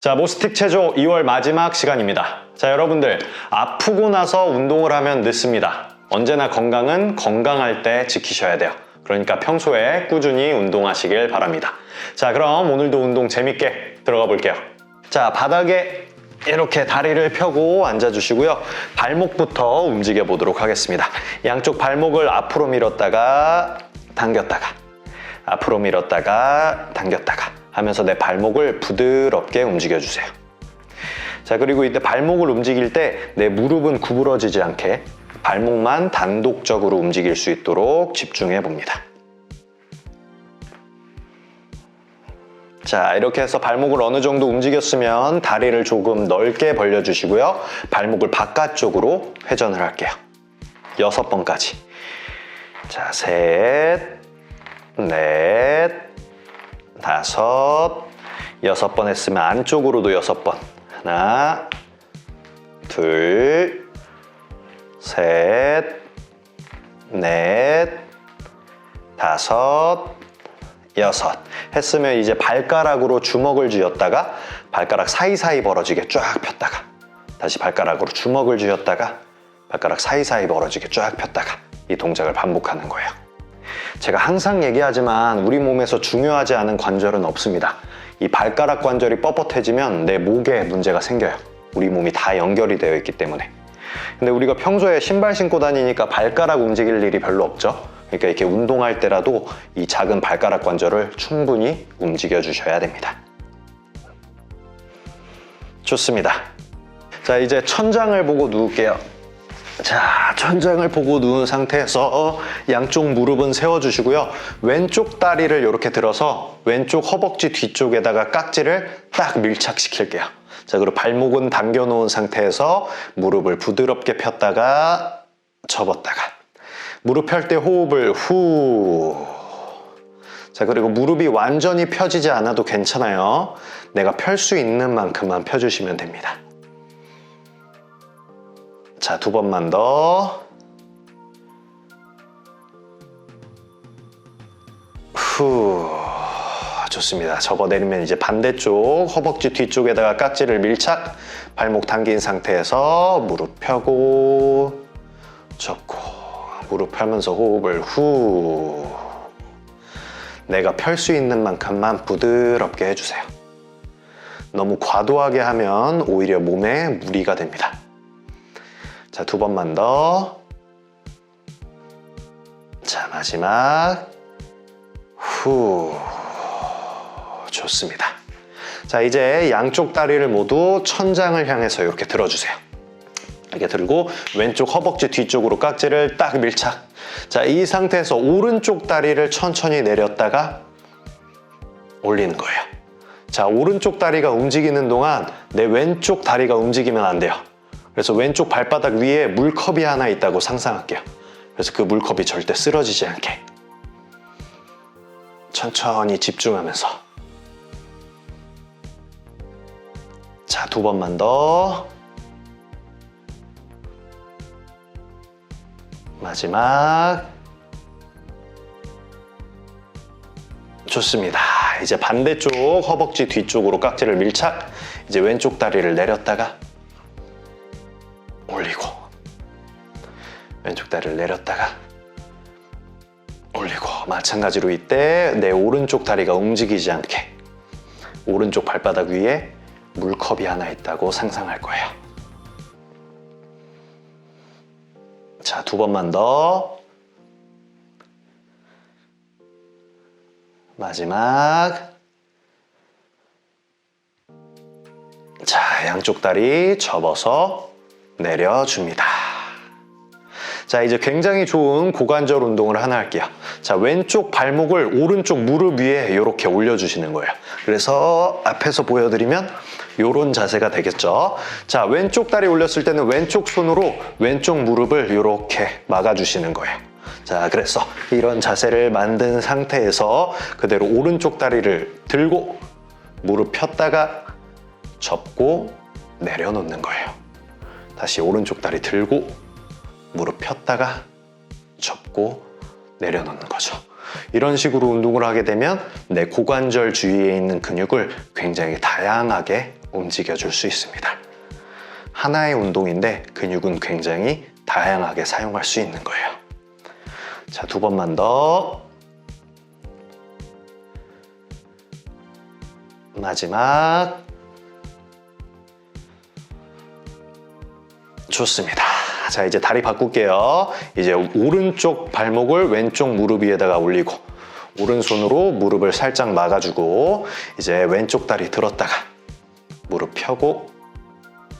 자, 모스틱 체조 2월 마지막 시간입니다. 자, 여러분들 아프고 나서 운동을 하면 늦습니다. 언제나 건강은 건강할 때 지키셔야 돼요. 그러니까 평소에 꾸준히 운동하시길 바랍니다. 자, 그럼 오늘도 운동 재밌게 들어가 볼게요. 자, 바닥에 이렇게 다리를 펴고 앉아주시고요. 발목부터 움직여 보도록 하겠습니다. 양쪽 발목을 앞으로 밀었다가 당겼다가 앞으로 밀었다가 당겼다가 하면서 내 발목을 부드럽게 움직여주세요. 자, 그리고 이때 발목을 움직일 때 내 무릎은 구부러지지 않게 발목만 단독적으로 움직일 수 있도록 집중해 봅니다. 자, 이렇게 해서 발목을 어느 정도 움직였으면 다리를 조금 넓게 벌려주시고요. 발목을 바깥쪽으로 회전을 할게요. 6번까지. 자, 셋, 넷, 다섯, 6번 했으면 안쪽으로도 6번. 하나, 둘, 셋, 넷, 다섯, 6 했으면 이제 발가락으로 주먹을 쥐었다가 발가락 사이사이 벌어지게 쫙 폈다가 다시 발가락으로 주먹을 쥐었다가 발가락 사이사이 벌어지게 쫙 폈다가 이 동작을 반복하는 거예요. 제가 항상 얘기하지만 우리 몸에서 중요하지 않은 관절은 없습니다. 이 발가락 관절이 뻣뻣해지면 내 목에 문제가 생겨요. 우리 몸이 다 연결이 되어 있기 때문에. 근데 우리가 평소에 신발 신고 다니니까 발가락 움직일 일이 별로 없죠. 그러니까 이렇게 운동할 때라도 이 작은 발가락 관절을 충분히 움직여 주셔야 됩니다. 좋습니다. 자, 이제 천장을 보고 누울게요. 자, 천장을 보고 누운 상태에서 양쪽 무릎은 세워주시고요. 왼쪽 다리를 이렇게 들어서 왼쪽 허벅지 뒤쪽에다가 깍지를 딱 밀착시킬게요. 자, 그리고 발목은 당겨놓은 상태에서 무릎을 부드럽게 폈다가 접었다가 무릎 펼 때 호흡을 후. 자, 그리고 무릎이 완전히 펴지지 않아도 괜찮아요. 내가 펼 수 있는 만큼만 펴주시면 됩니다. 자, 2번만 더. 후. 좋습니다. 접어내리면 이제 반대쪽 허벅지 뒤쪽에다가 깍지를 밀착, 발목 당긴 상태에서 무릎 펴고 접고 무릎 펴면서 호흡을 후. 내가 펼 수 있는 만큼만 부드럽게 해주세요. 너무 과도하게 하면 오히려 몸에 무리가 됩니다. 자, 2번만 더. 자, 마지막. 후. 좋습니다. 자, 이제 양쪽 다리를 모두 천장을 향해서 이렇게 들어주세요. 이렇게 들고 왼쪽 허벅지 뒤쪽으로 깍지를 딱 밀착. 자, 이 상태에서 오른쪽 다리를 천천히 내렸다가 올리는 거예요. 자, 오른쪽 다리가 움직이는 동안 내 왼쪽 다리가 움직이면 안 돼요. 그래서 왼쪽 발바닥 위에 물컵이 하나 있다고 상상할게요. 그래서 그 물컵이 절대 쓰러지지 않게 천천히 집중하면서. 자, 2번만 더. 마지막. 좋습니다. 이제 반대쪽 허벅지 뒤쪽으로 깍지를 밀착. 이제 왼쪽 다리를 내렸다가 올리고 왼쪽 다리를 내렸다가 올리고 마찬가지로 이때 내 오른쪽 다리가 움직이지 않게 오른쪽 발바닥 위에 물컵이 하나 있다고 상상할 거예요. 자, 2번만 더. 마지막. 자, 양쪽 다리 접어서 내려줍니다. 자, 이제 굉장히 좋은 고관절 운동을 하나 할게요. 자, 왼쪽 발목을 오른쪽 무릎 위에 이렇게 올려주시는 거예요. 그래서 앞에서 보여드리면 이런 자세가 되겠죠. 자, 왼쪽 다리 올렸을 때는 왼쪽 손으로 왼쪽 무릎을 이렇게 막아주시는 거예요. 자, 그래서 이런 자세를 만든 상태에서 그대로 오른쪽 다리를 들고 무릎 폈다가 접고 내려놓는 거예요. 다시 오른쪽 다리 들고 무릎 폈다가 접고 내려놓는 거죠. 이런 식으로 운동을 하게 되면 내 고관절 주위에 있는 근육을 굉장히 다양하게 움직여줄 수 있습니다. 하나의 운동인데 근육은 굉장히 다양하게 사용할 수 있는 거예요. 자, 2번만 더. 마지막. 좋습니다. 자, 이제 다리 바꿀게요. 이제 오른쪽 발목을 왼쪽 무릎 위에다가 올리고 오른손으로 무릎을 살짝 막아주고 이제 왼쪽 다리 들었다가 무릎 펴고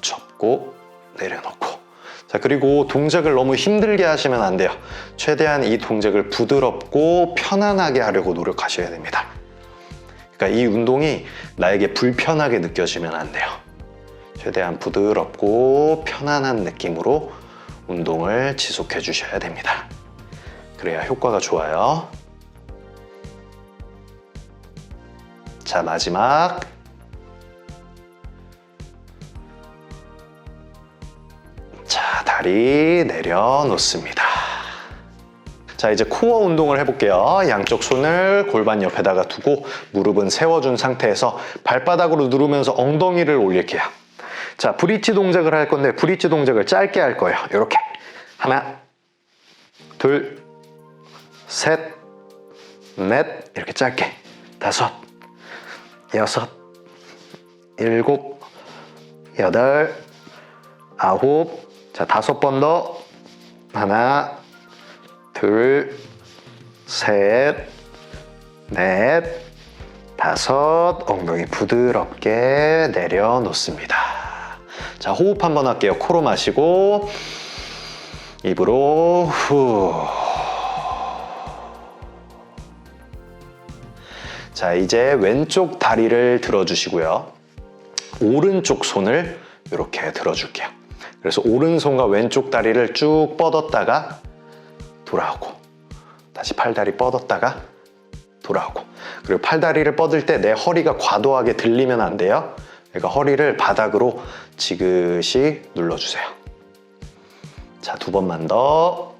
접고 내려놓고. 자, 그리고 동작을 너무 힘들게 하시면 안 돼요. 최대한 이 동작을 부드럽고 편안하게 하려고 노력하셔야 됩니다. 그러니까 이 운동이 나에게 불편하게 느껴지면 안 돼요. 최대한 부드럽고 편안한 느낌으로 운동을 지속해 주셔야 됩니다. 그래야 효과가 좋아요. 자, 마지막. 자, 다리 내려놓습니다. 자, 이제 코어 운동을 해볼게요. 양쪽 손을 골반 옆에다가 두고 무릎은 세워준 상태에서 발바닥으로 누르면서 엉덩이를 올릴게요. 자, 브릿지 동작을 할 건데 브릿지 동작을 짧게 할 거예요. 이렇게 하나, 둘, 셋, 넷, 이렇게 짧게. 5, 6, 7, 8, 9. 자, 5번 더. 하나, 둘, 셋, 넷, 5. 엉덩이 부드럽게 내려놓습니다. 자, 호흡 한번 할게요. 코로 마시고 입으로 후. 자, 이제 왼쪽 다리를 들어주시고요. 오른쪽 손을 이렇게 들어줄게요. 그래서 오른손과 왼쪽 다리를 쭉 뻗었다가 돌아오고, 다시 팔다리 뻗었다가 돌아오고. 그리고 팔다리를 뻗을 때 내 허리가 과도하게 들리면 안 돼요. 그러니까 허리를 바닥으로 지그시 눌러주세요. 자, 2번만 더.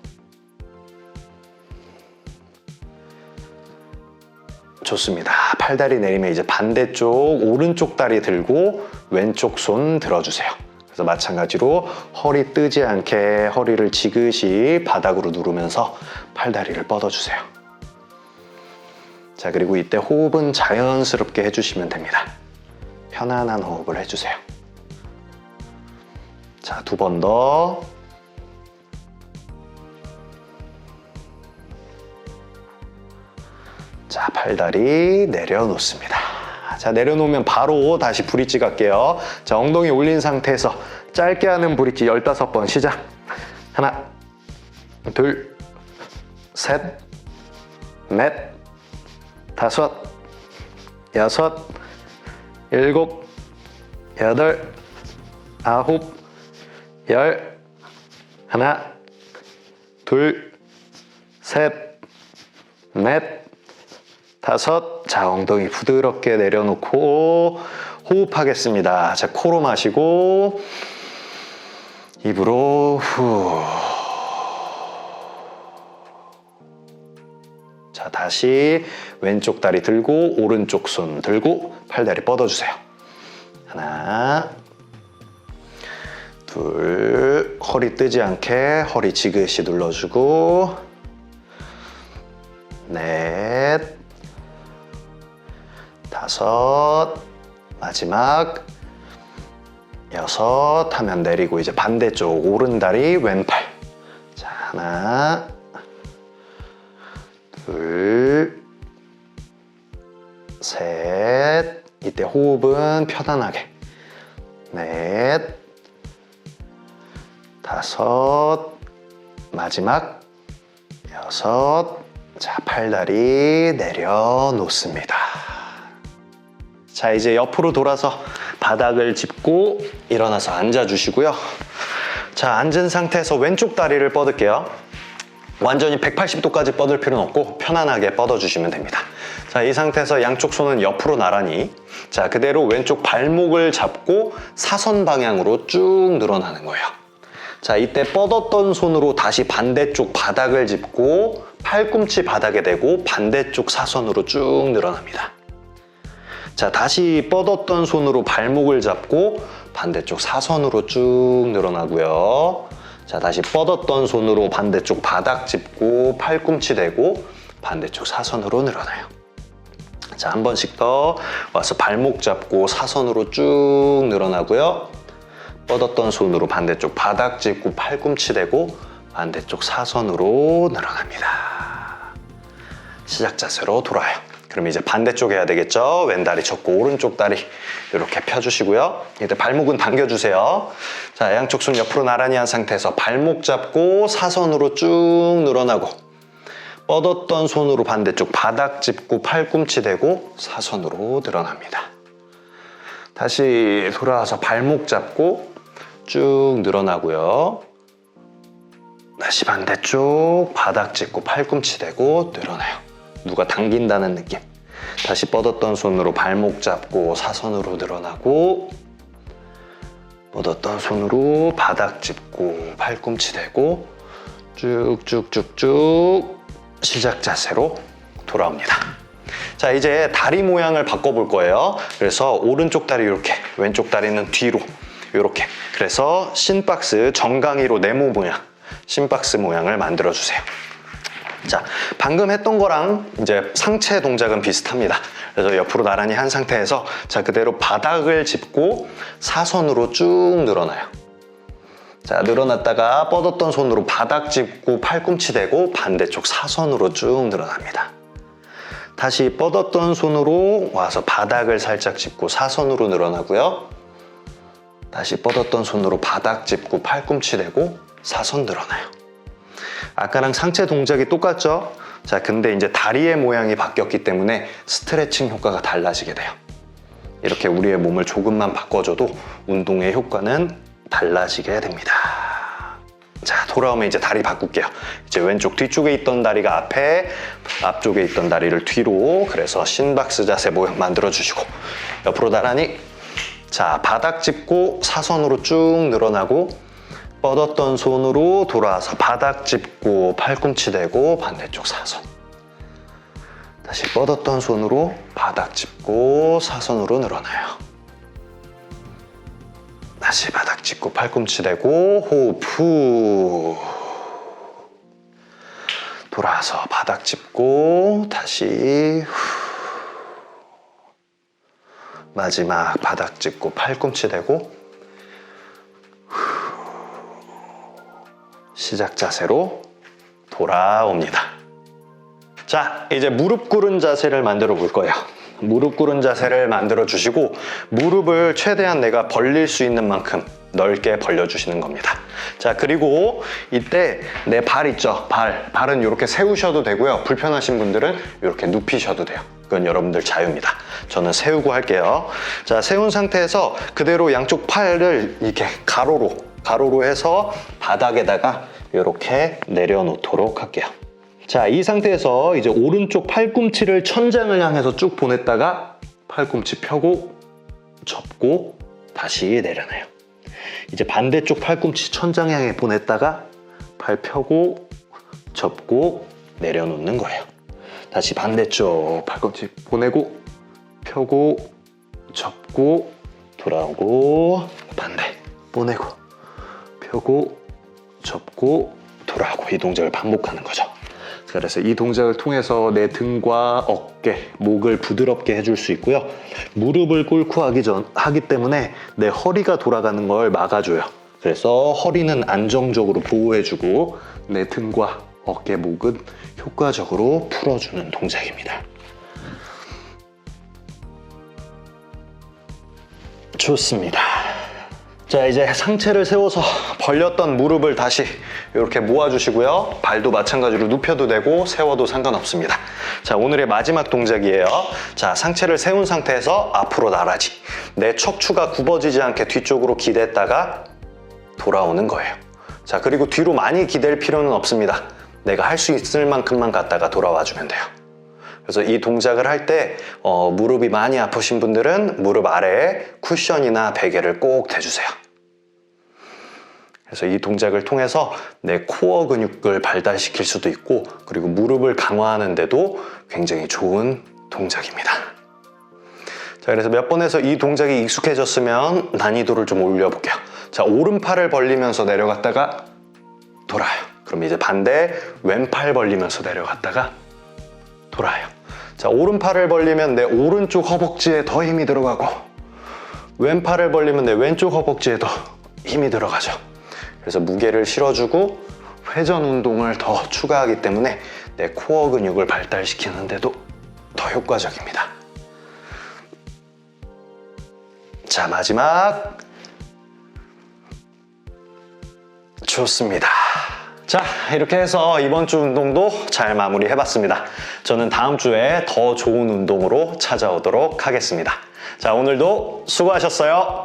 좋습니다. 팔다리 내리면 이제 반대쪽 오른쪽 다리 들고 왼쪽 손 들어주세요. 그래서 마찬가지로 허리 뜨지 않게 허리를 지그시 바닥으로 누르면서 팔다리를 뻗어주세요. 자, 그리고 이때 호흡은 자연스럽게 해주시면 됩니다. 편안한 호흡을 해주세요. 자, 2번 더. 자, 팔다리 내려놓습니다. 자, 내려놓으면 바로 다시 브릿지 갈게요. 자, 엉덩이 올린 상태에서 짧게 하는 브릿지 15번 시작. 하나, 둘, 셋, 넷, 5, 6, 7, 8, 9, 10. 하나, 둘, 셋, 넷, 5. 자, 엉덩이 부드럽게 내려놓고 호흡하겠습니다. 자, 코로 마시고 입으로 후. 자, 다시 왼쪽 다리 들고 오른쪽 손 들고 팔다리 뻗어주세요. 하나, 둘, 허리 뜨지 않게 허리 지그시 눌러주고, 넷, 5, 마지막 6 하면 내리고 이제 반대쪽 오른다리 왼팔. 자, 하나, 둘, 셋. 이때 호흡은 편안하게. 넷, 5, 마지막 6. 자, 팔다리 내려놓습니다. 자, 이제 옆으로 돌아서 바닥을 짚고 일어나서 앉아주시고요. 자, 앉은 상태에서 왼쪽 다리를 뻗을게요. 완전히 180도까지 뻗을 필요는 없고 편안하게 뻗어주시면 됩니다. 자, 이 상태에서 양쪽 손은 옆으로 나란히. 자, 그대로 왼쪽 발목을 잡고 사선 방향으로 쭉 늘어나는 거예요. 자, 이때 뻗었던 손으로 다시 반대쪽 바닥을 짚고 팔꿈치 바닥에 대고 반대쪽 사선으로 쭉 늘어납니다. 자, 다시 뻗었던 손으로 발목을 잡고 반대쪽 사선으로 쭉 늘어나고요. 자, 다시 뻗었던 손으로 반대쪽 바닥 짚고 팔꿈치 대고 반대쪽 사선으로 늘어나요. 자, 한 번씩 더 와서 발목 잡고 사선으로 쭉 늘어나고요. 뻗었던 손으로 반대쪽 바닥 짚고 팔꿈치 대고 반대쪽 사선으로 늘어납니다. 시작 자세로 돌아요. 그럼 이제 반대쪽 해야 되겠죠? 왼다리 접고 오른쪽 다리 이렇게 펴주시고요. 이때 발목은 당겨주세요. 자, 양쪽 손 옆으로 나란히 한 상태에서 발목 잡고 사선으로 쭉 늘어나고 뻗었던 손으로 반대쪽 바닥 짚고 팔꿈치 대고 사선으로 늘어납니다. 다시 돌아와서 발목 잡고 쭉 늘어나고요. 다시 반대쪽 바닥 짚고 팔꿈치 대고 늘어나요. 누가 당긴다는 느낌. 다시 뻗었던 손으로 발목 잡고 사선으로 늘어나고 뻗었던 손으로 바닥 짚고 팔꿈치 대고 쭉쭉쭉쭉 시작 자세로 돌아옵니다. 자, 이제 다리 모양을 바꿔볼 거예요. 그래서 오른쪽 다리 이렇게, 왼쪽 다리는 뒤로 이렇게. 그래서 심박스 정강이로 네모 모양, 심박스 모양을 만들어 주세요. 자, 방금 했던 거랑 이제 상체 동작은 비슷합니다. 그래서 옆으로 나란히 한 상태에서 자, 그대로 바닥을 짚고 사선으로 쭉 늘어나요. 자, 늘어났다가 뻗었던 손으로 바닥 짚고 팔꿈치 대고 반대쪽 사선으로 쭉 늘어납니다. 다시 뻗었던 손으로 와서 바닥을 살짝 짚고 사선으로 늘어나고요. 다시 뻗었던 손으로 바닥 짚고 팔꿈치 대고 사선 늘어나요. 아까랑 상체 동작이 똑같죠? 자, 근데 이제 다리의 모양이 바뀌었기 때문에 스트레칭 효과가 달라지게 돼요. 이렇게 우리의 몸을 조금만 바꿔줘도 운동의 효과는 달라지게 됩니다. 자, 돌아오면 이제 다리 바꿀게요. 이제 왼쪽 뒤쪽에 있던 다리가 앞에, 앞쪽에 있던 다리를 뒤로. 그래서 심박스 자세 모양 만들어주시고 옆으로 나란히. 자, 바닥 짚고 사선으로 쭉 늘어나고 뻗었던 손으로 돌아와서 바닥 짚고 팔꿈치 대고 반대쪽 사선. 다시 뻗었던 손으로 바닥 짚고 사선으로 늘어나요. 다시 바닥 짚고 팔꿈치 대고 호흡 후. 돌아와서 바닥 짚고 다시 후. 마지막 바닥 짚고 팔꿈치 대고 시작 자세로 돌아옵니다. 자, 이제 무릎 꿇은 자세를 만들어 볼 거예요. 무릎 꿇은 자세를 만들어 주시고 무릎을 최대한 내가 벌릴 수 있는 만큼 넓게 벌려주시는 겁니다. 자, 그리고 이때 내 발 있죠? 발은 이렇게 세우셔도 되고요. 불편하신 분들은 이렇게 눕히셔도 돼요. 그건 여러분들 자유입니다. 저는 세우고 할게요. 자, 세운 상태에서 그대로 양쪽 팔을 이렇게 가로로 해서 바닥에다가 이렇게 내려놓도록 할게요. 자, 이 상태에서 이제 오른쪽 팔꿈치를 천장을 향해서 쭉 보냈다가 팔꿈치 펴고 접고 다시 내려놔요. 이제 반대쪽 팔꿈치 천장 향해 보냈다가 팔 펴고 접고 내려놓는 거예요. 다시 반대쪽 팔꿈치 보내고 펴고 접고 돌아오고 반대 보내고 펴고 접고 돌아오고 이 동작을 반복하는 거죠. 그래서 이 동작을 통해서 내 등과 어깨, 목을 부드럽게 해줄 수 있고요. 무릎을 꿇고 하기 때문에 내 허리가 돌아가는 걸 막아줘요. 그래서 허리는 안정적으로 보호해주고 내 등과 어깨, 목은 효과적으로 풀어주는 동작입니다. 좋습니다. 자, 이제 상체를 세워서 벌렸던 무릎을 다시 이렇게 모아주시고요. 발도 마찬가지로 눕혀도 되고 세워도 상관없습니다. 자, 오늘의 마지막 동작이에요. 자, 상체를 세운 상태에서 앞으로 나라지. 내 척추가 굽어지지 않게 뒤쪽으로 기댔다가 돌아오는 거예요. 자, 그리고 뒤로 많이 기댈 필요는 없습니다. 내가 할 수 있을 만큼만 갔다가 돌아와주면 돼요. 그래서 이 동작을 할 때 무릎이 많이 아프신 분들은 무릎 아래에 쿠션이나 베개를 꼭 대주세요. 그래서 이 동작을 통해서 내 코어 근육을 발달시킬 수도 있고 그리고 무릎을 강화하는 데도 굉장히 좋은 동작입니다. 자, 그래서 몇 번 해서 이 동작이 익숙해졌으면 난이도를 좀 올려볼게요. 자, 오른팔을 벌리면서 내려갔다가 돌아요. 그럼 이제 반대 왼팔 벌리면서 내려갔다가 돌아요. 자, 오른팔을 벌리면 내 오른쪽 허벅지에 더 힘이 들어가고 왼팔을 벌리면 내 왼쪽 허벅지에 더 힘이 들어가죠. 그래서 무게를 실어주고 회전 운동을 더 추가하기 때문에 내 코어 근육을 발달시키는데도 더 효과적입니다. 자, 마지막. 좋습니다. 자, 이렇게 해서 이번 주 운동도 잘 마무리해봤습니다. 저는 다음 주에 더 좋은 운동으로 찾아오도록 하겠습니다. 자, 오늘도 수고하셨어요.